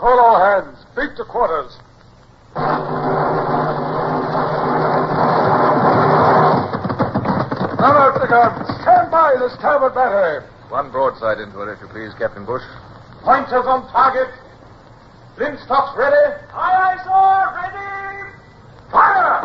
Call all hands. Beat to quarters. Now out the guns. Stand by the starboard battery. One broadside into it, if you please, Captain Bush. Pointers on target. Linstocks ready. Aye, aye, sir. Ready. Fire!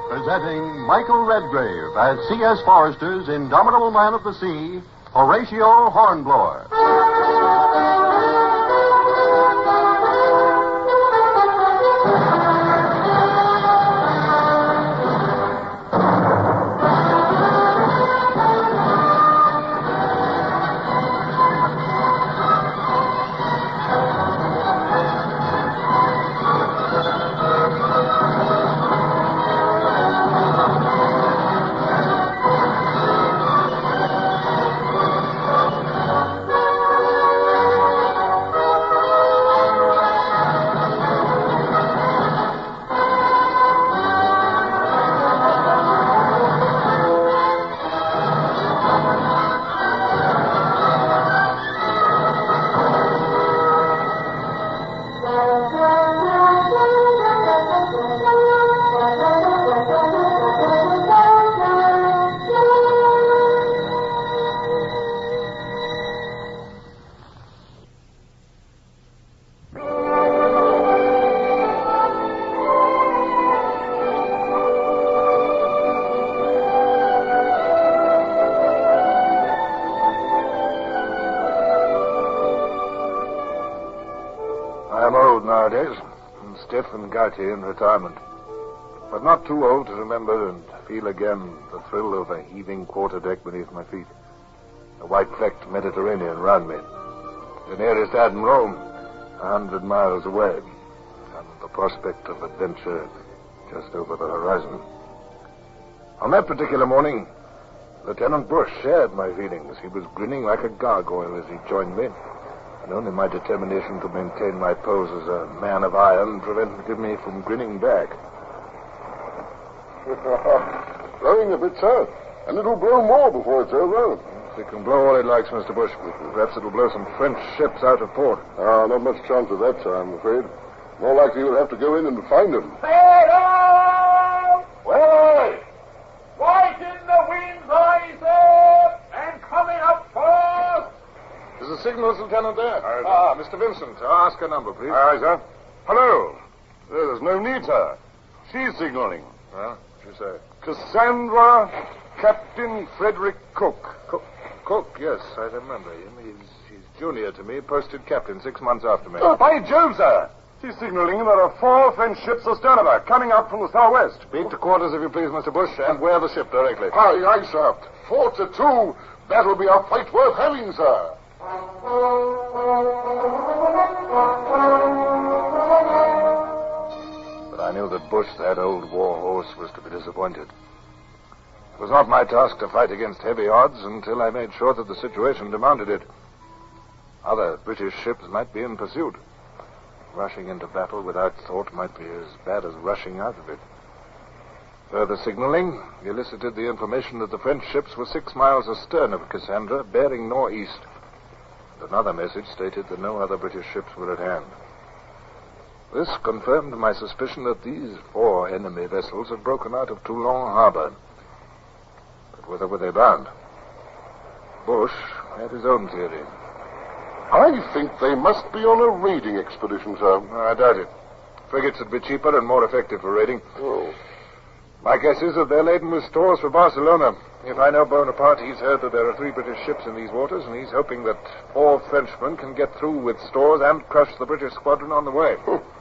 Presenting Michael Redgrave as C.S. Forrester's indomitable man of the sea, Horatio Hornblower. Nowadays, and stiff and gouty in retirement, but not too old to remember and feel again the thrill of a heaving quarterdeck beneath my feet, a white-flecked Mediterranean round me, the nearest admiral 100 miles away, and the prospect of adventure just over the horizon. On that particular morning, Lieutenant Bush shared my feelings. He was grinning like a gargoyle as he joined me, and only my determination to maintain my pose as a man of iron prevented me from grinning back. Blowing a bit, sir. And it'll blow more before it's over. It can blow all it likes, Mr. Bush. Perhaps it'll blow some French ships out of port. Not much chance of that, sir, I'm afraid. More likely you'll have to go in and find them. Sail! Well, Right in the wind, aye, sir. And coming up fast. There's a signal, Lieutenant, there. Mr. Vincent, ask her number, please. Aye, sir. Hello. There's no need, sir. She's signaling. Well, what'd you say? Cassandra, Captain Frederick Cook. Cook, yes, I remember him. He's junior to me, posted captain 6 months after me. Oh, by Jove, sir. She's signaling there are 4 French ships astern of her, coming up from the southwest. Beat to quarters, if you please, Mr. Bush, and wear the ship directly. Aye, aye, sir. 4 to 2. That'll be a fight worth having, sir. But I knew that Bush, that old war horse, was to be disappointed. It was not my task to fight against heavy odds until I made sure that the situation demanded it. Other British ships might be in pursuit. Rushing into battle without thought might be as bad as rushing out of it. Further signaling elicited the information that the French ships were 6 miles astern of Cassandra, bearing northeast. And another message stated that no other British ships were at hand. This confirmed my suspicion that these 4 enemy vessels had broken out of Toulon harbor. But whither were they bound? Bush had his own theory. I think they must be on a raiding expedition, sir. I doubt it. Frigates would be cheaper and more effective for raiding. Oh. My guess is that they're laden with stores for Barcelona. If I know Bonaparte, he's heard that there are 3 British ships in these waters, and he's hoping that 4 Frenchmen can get through with stores and crush the British squadron on the way.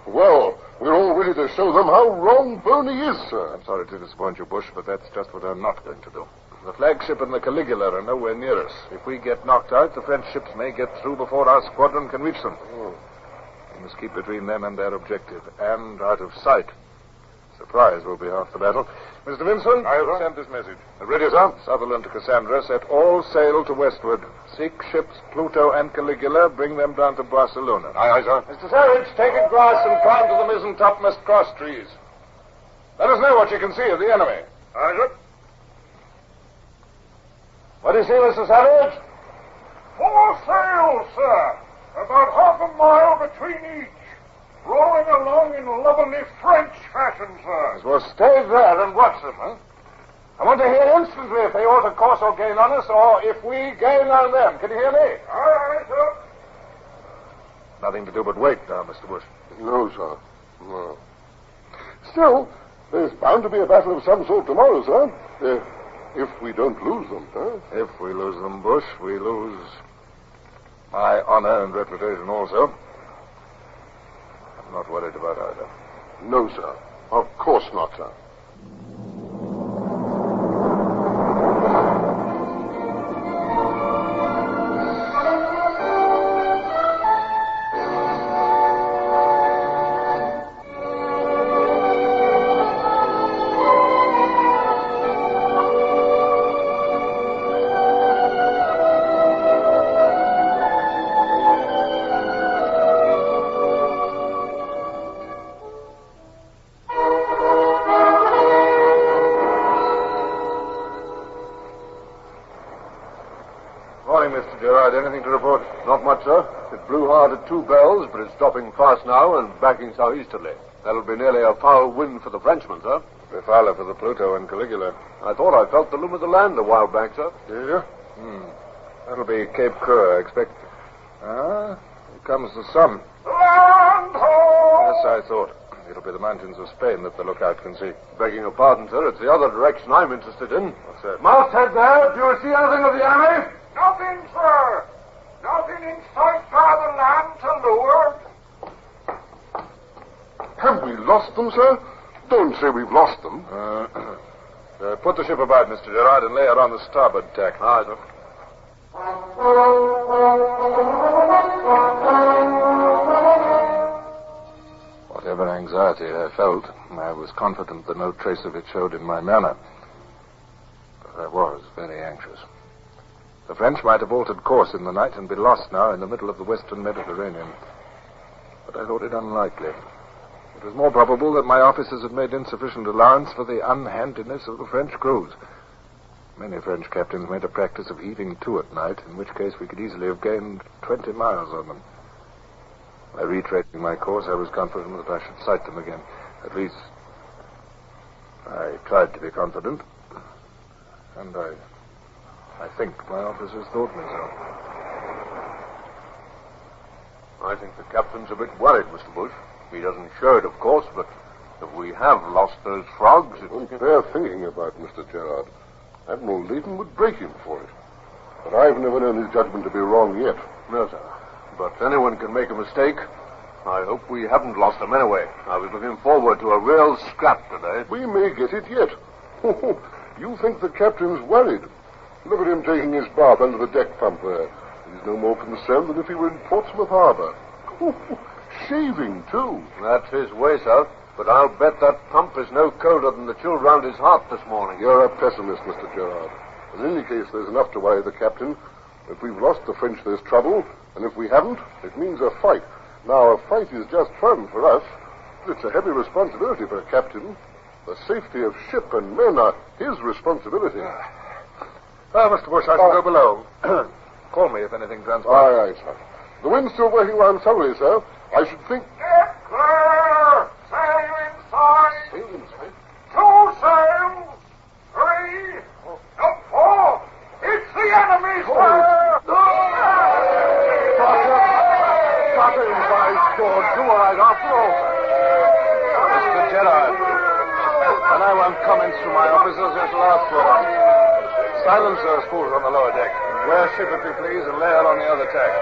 Well, we're all ready to show them how wrong Boney is, sir. I'm sorry to disappoint you, Bush, but that's just what I'm not going to do. The flagship and the Caligula are nowhere near us. If we get knocked out, the French ships may get through before our squadron can reach them. We must keep between them and their objective, and out of sight. Surprise will be half the battle. Mr. Vincent, I will send this message. Ready, sir? Sutherland to Cassandra, set all sail to westward. 6 ships, Pluto and Caligula, bring them down to Barcelona. Aye, aye, sir. Mr. Savage, take a glass and climb to the mizzen topmast cross trees. Let us know what you can see of the enemy. Aye, sir. What do you see, Mr. Savage? 4 sails, sir. About half a mile between each. Rolling along in lovely French fashion, sir. Well, stay there and watch them, huh? I want to hear instantly if they alter course or gain on us, or if we gain on them. Can you hear me? Aye, sir. Nothing to do but wait now, Mr. Bush. No, sir. No. Still, there's bound to be a battle of some sort tomorrow, sir. If we don't lose them, huh? If we lose them, Bush, we lose my honor and reputation also. I'm not worried about either. No, sir. Of course not, sir. Mr. Gerard, anything to report? Not much, sir. It blew hard at 2 bells, but it's stopping fast now and backing southeasterly. That'll be nearly a foul wind for the Frenchmen, sir. Befala for the Pluto and Caligula. I thought I felt the loom of the land a while back, sir. Did you? That'll be Cape Coeur, I expect. Here comes the sun. Land ho! Yes, I thought. It'll be the mountains of Spain that the lookout can see. Begging your pardon, sir, it's the other direction I'm interested in. What's that? Masthead there, do you see anything of the enemy? Nothing, sir. Nothing in sight by the land to leeward. Have we lost them, sir? Don't say we've lost them. Put the ship about, Mr. Gerard, and lay her on the starboard tack. Aye, sir. Whatever anxiety I felt, I was confident that no trace of it showed in my manner. But I was very anxious. The French might have altered course in the night and be lost now in the middle of the western Mediterranean. But I thought it unlikely. It was more probable that my officers had made insufficient allowance for the unhandiness of the French crews. Many French captains made a practice of heaving to at night, in which case we could easily have gained 20 miles on them. By retracing my course, I was confident that I should sight them again. At least, I tried to be confident. And I think my officers thought me so. I think the captain's a bit worried, Mr. Bush. He doesn't show it, of course, but if we have lost those frogs, it's... Fair thinking about Mr. Gerard. Admiral Leighton would break him for it. But I've never known his judgment to be wrong yet. No, sir. But anyone can make a mistake. I hope we haven't lost them anyway. I was looking forward to a real scrap today. We may get it yet. You think the captain's worried? Look at him taking his bath under the deck pump there. He's no more concerned than if he were in Portsmouth Harbor. Shaving, too. That's his way, sir. But I'll bet that pump is no colder than the chill round his heart this morning. You're a pessimist, Mr. Gerard. In any case, there's enough to worry the captain. If we've lost the French, there's trouble. And if we haven't, it means a fight. Now, a fight is just fun for us. But it's a heavy responsibility for a captain. The safety of ship and men are his responsibility. Well, Mr. Bush, I shall go below. Call me if anything transpires. Aye, sir. The wind's still working round southerly, sir. I should think... Get clear! Sail inside! Sail inside? 2 sails! 3! No, 4! It's the enemy, sir! Carter, by George, you all right after all. Mr. Gerard, and I want comments from my officers as to last word. Silence those fools on the lower deck. Wear ship, if you please, and lay her on the other tack.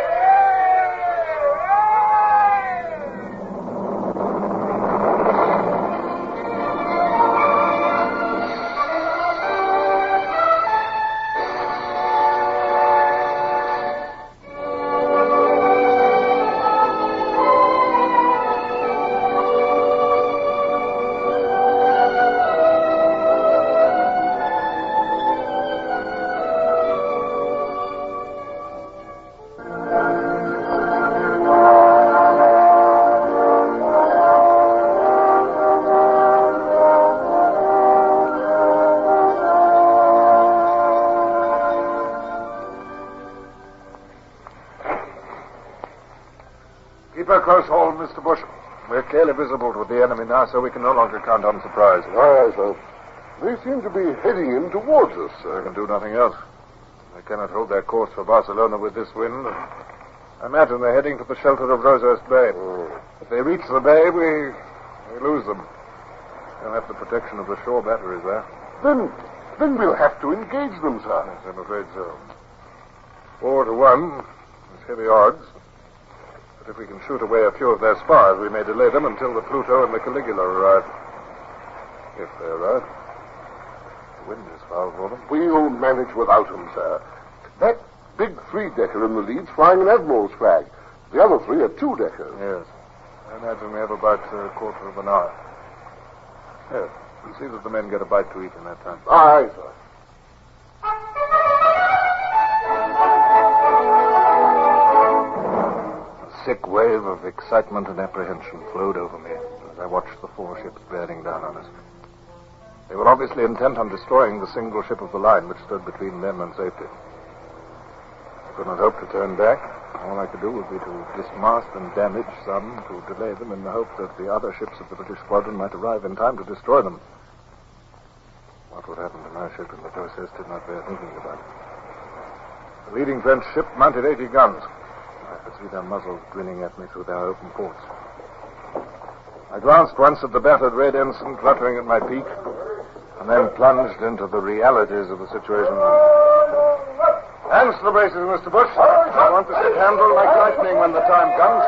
close hold, Mr. Bush. We're clearly visible to the enemy now, so we can no longer count on surprise. Aye, sir. They seem to be heading in towards us, They sir. can do nothing else. They cannot hold their course for Barcelona with this wind. I imagine they're heading to the shelter of Rosehurst Bay. If they reach the bay, we lose them. They'll have the protection of the shore batteries there. Then we'll have to engage them, sir. Yes, I'm afraid so. 4-1. It's heavy odds. But if we can shoot away a few of their spars, we may delay them until the Pluto and the Caligula arrive. If they arrive. The wind is foul for them. We'll manage without them, sir. That big three-decker in the lead's flying an admiral's flag. The other three are two-deckers. Yes. I imagine we have about a quarter of an hour. Yes. We'll see that the men get a bite to eat in that time. Aye, sir. A sick wave of excitement and apprehension flowed over me as I watched the four ships bearing down on us. They were obviously intent on destroying the single ship of the line which stood between them and safety. I could not hope to turn back. All I could do would be to dismast and damage some to delay them in the hope that the other ships of the British squadron might arrive in time to destroy them. What would happen to my ship in the process did not bear thinking about. The leading French ship mounted 80 guns. I could see their muzzles grinning at me through their open ports. I glanced once at the battered red ensign fluttering at my peak, and then plunged into the realities of the situation. Hands to the braces, Mr. Bush. I want the ship handled like lightning when the time comes.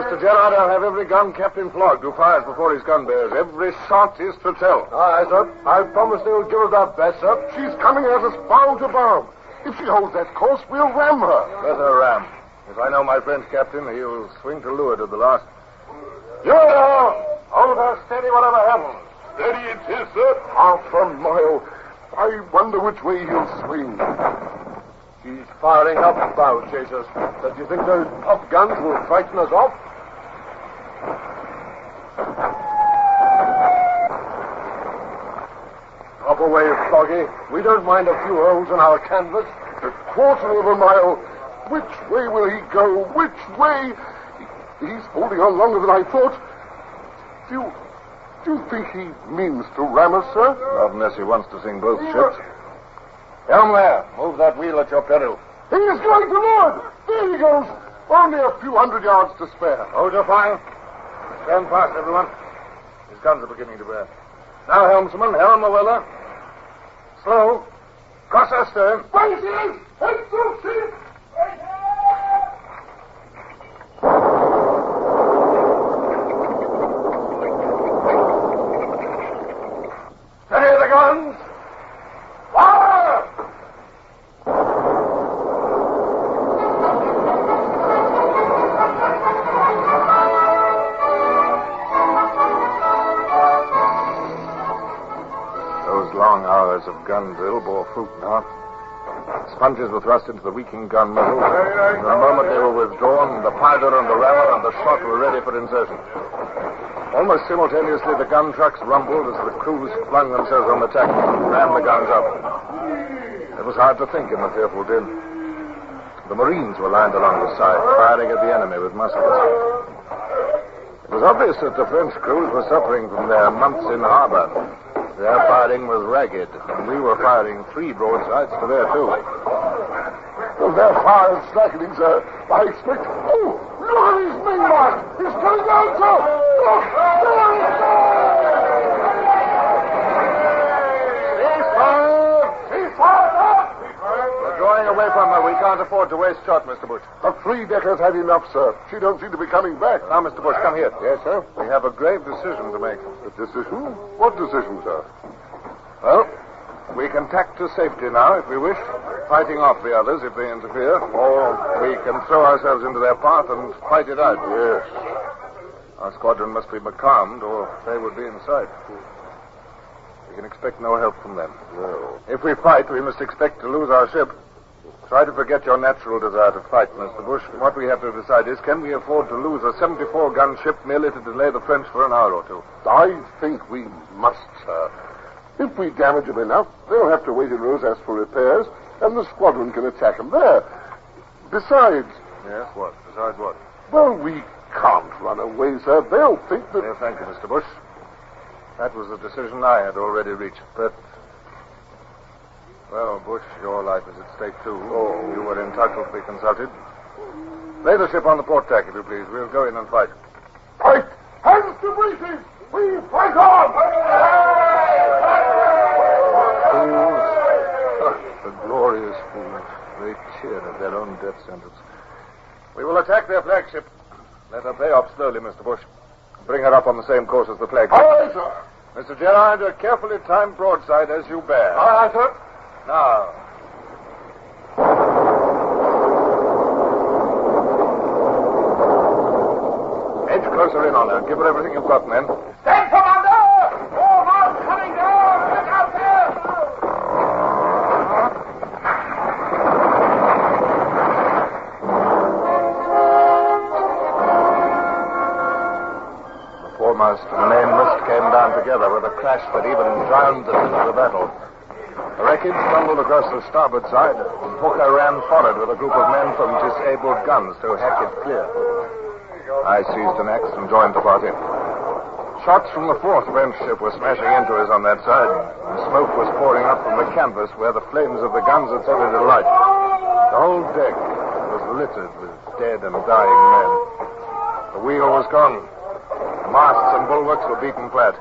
Mr. Gerard, I'll have every gun Captain Flogg who fires before his gun bears. Every shot is to tell. Aye, sir. I promise they'll give us our best, sir. She's coming at us bow to bow. If she holds that course, we'll ram her. Let her ram. If I know my French captain, he'll swing to leeward at the last. You hold her steady whatever happens. Steady it is, sir. Half a mile. I wonder which way he'll swing. She's firing up bow, chasers. Do you think those pop guns will frighten us off? Up away, Floggy. We don't mind a few holes in our canvas. A quarter of a mile. Which way will he go? Which way? He's holding on longer than I thought. Do you think he means to ram us, sir? Not unless he wants to sink both ships. Helm there. Move that wheel at your peril. He is going to leeward. There he goes. Only a few hundred yards to spare. Hold your fire. Stand fast, everyone. His guns are beginning to bear. Now, helmsman, helm the weather. Slow. Cross our stern. Right he is. Head to sea. Steady the guns. Fire! Those long hours of gun drill bore fruit now. Sponges were thrust into the reeking gun muzzle. In a moment they were withdrawn, the powder and the rammer and the shot were ready for insertion. Almost simultaneously, the gun trucks rumbled as the crews flung themselves on the tack and rammed the guns up. It was hard to think in the fearful din. The Marines were lined along the side, firing at the enemy with muskets. It was obvious that the French crews were suffering from their months in harbor. Their firing was ragged, and we were firing 3 broadsides to their 2. Well, their fire is slackening, sir. I expect... Oh, look at his mainmast. He's coming down, sir. Look, there he goes. We're drawing away from her. We can't afford to waste shot, Mr. Bush. The three-decker's had enough, sir. She don't seem to be coming back. Now, Mr. Bush, come here. Yes, sir. We have a grave decision to make. A decision? What decision, sir? Well, we can tack to safety now if we wish, fighting off the others if they interfere, or we can throw ourselves into their path and fight it out. Yes. Our squadron must be becalmed, or they would be in sight. We can expect no help from them. No. If we fight, we must expect to lose our ship. Try to forget your natural desire to fight, Mr. Bush. What we have to decide is, can we afford to lose a 74-gun ship merely to delay the French for an hour or two? I think we must, sir. If we damage them enough, they'll have to wait in Rosas for repairs, and the squadron can attack them there. Besides... Yes, what? Besides what? Well, we can't run away, sir. They'll think that... Thank you, Mr. Bush. That was the decision I had already reached. But, well, Bush, your life is at stake, too. Oh. You were entitled to be consulted. Lay the ship on the port tack, if you please. We'll go in and fight. Fight! Hands to breeches! We fight on! Fools. The glorious fools. They cheered at their own death sentence. We will attack their flagship. Let her pay off slowly, Mr. Bush. Bring her up on the same course as the flagship. Aye, sir. Mr. Gerard, a carefully timed broadside as you bear. Aye, sir. Now. Edge closer in on her. Give her everything you've got, men. Stand, Commander! All marks coming down! Look out there! The foremast and mainmast came down together with a crash that even drowned the din of the battle. The wreckage tumbled across the starboard side, and Hooker ran forward with a group of men from disabled guns to hack it clear. I seized an axe and joined the party. Shots from the fourth French ship were smashing into us on that side, and smoke was pouring up from the canvas where the flames of the guns had set it alight. The whole deck was littered with dead and dying men. The wheel was gone. The masts and bulwarks were beaten flat.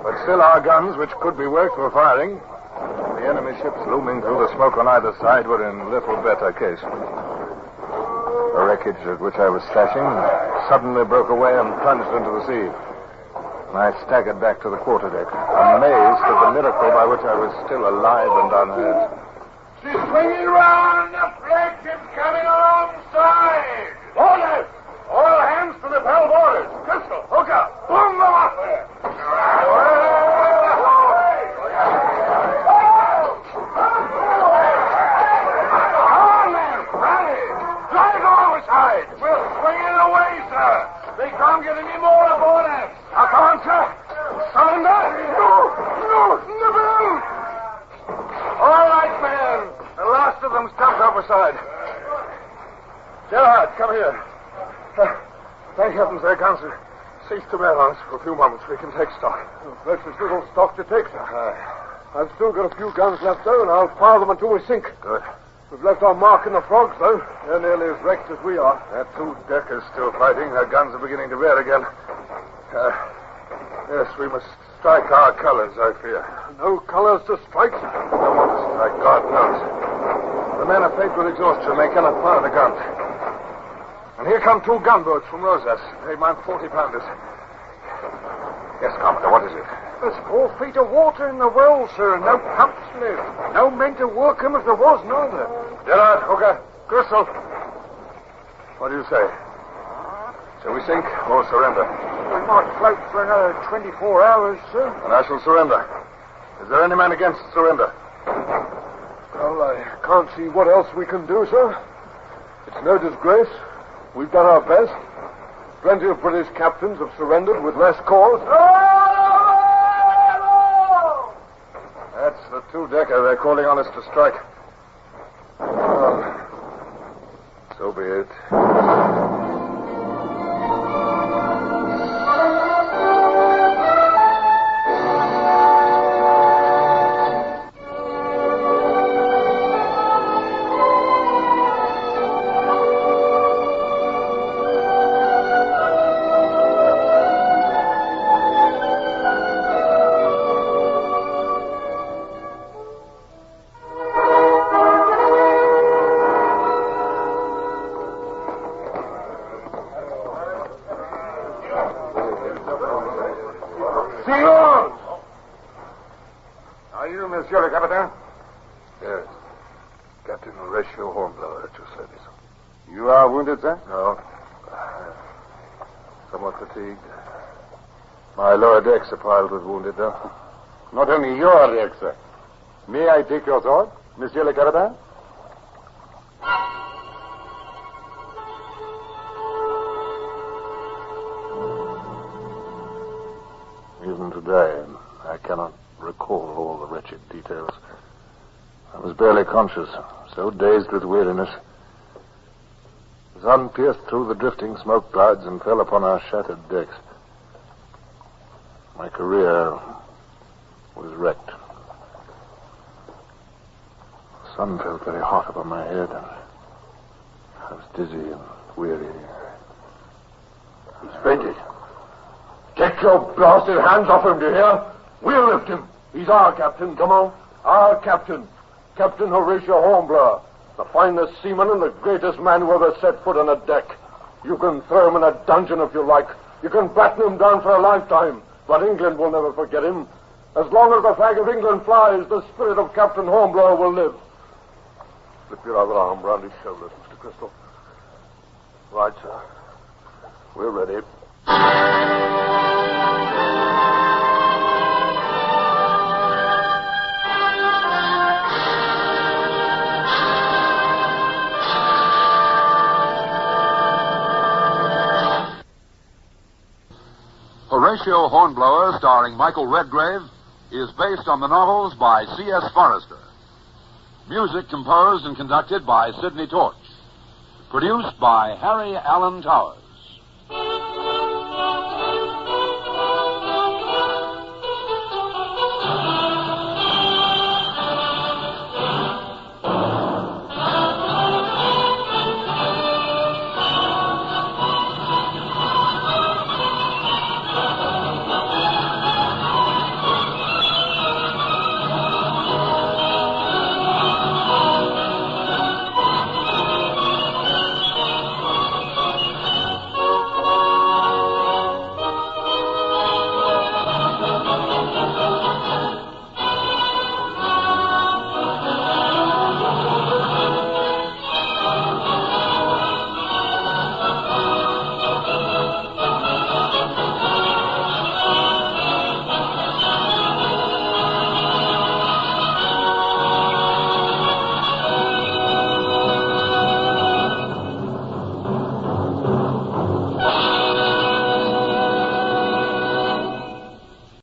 But still our guns, which could be worked, were firing. The enemy ships looming through the smoke on either side were in little better case. The wreckage at which I was stashing suddenly broke away and plunged into the sea. And I staggered back to the quarterdeck, amazed at the miracle by which I was still alive and unhurt. She's swinging round! The flagship's coming alongside! Orders! All hands to the bell boarders! Crystal, Hooker, boom them up there! On, men! Rally! Drag overside! We'll swing it away, sir! They can't get any more aboard us! Now, come on, sir! Surrender! No, Naval! All right, men! The last of them's dumped overside. Gerard, come here. Thank heavens their guns have ceased to bear on us for a few moments. We can take stock. Precious little stock to take, sir. I've still got a few guns left, though, and I'll fire them until we sink. Good. We've left our mark in the frogs, though. They're nearly as wrecked as we are. That two-decker's still fighting. Her guns are beginning to bear again. Yes, we must strike our colors, I fear. No colors to strike. We don't want to strike, God knows. The men are faint with exhaustion. They cannot fire the guns. And here come two gunboats from Rosas. They mount 40-pounders. Yes, Commodore, what is it? There's 4 feet of water in the well, sir, and no pumps left. No men to work them if there was neither. Gerard, Hooker, Crystal. What do you say? Shall we sink or surrender? We might float for another 24 hours, sir. And I shall surrender. Is there any man against surrender? Well, I can't see what else we can do, sir. It's no disgrace. We've done our best. Plenty of British captains have surrendered with less cause. That's the two-decker. They're calling on us to strike. Well, so be it. Monsieur le Capitaine? Yes. Captain Horatio Hornblower at your service. You are wounded, sir? No. Somewhat fatigued. My lower decks are piled with wounded, though. Not only your deck, sir. May I take your sword, Monsieur le Capitaine? Even today, I cannot recall all the wretched details. I was barely conscious, so dazed with weariness. The sun pierced through the drifting smoke clouds and fell upon our shattered decks. My career was wrecked. The sun felt very hot upon my head, and I was dizzy and weary. He's fainted. Get your blasted hands off him, do you hear? We'll lift him. He's our captain, come on. Our captain. Captain Horatio Hornblower. The finest seaman and the greatest man who ever set foot on a deck. You can throw him in a dungeon if you like. You can batten him down for a lifetime. But England will never forget him. As long as the flag of England flies, the spirit of Captain Hornblower will live. Slip your other arm round his shoulders, Mr. Crystal. Right, sir. We're ready. Horatio Hornblower, starring Michael Redgrave, is based on the novels by C.S. Forrester. Music composed and conducted by Sidney Torch. Produced by Harry Allen Towers.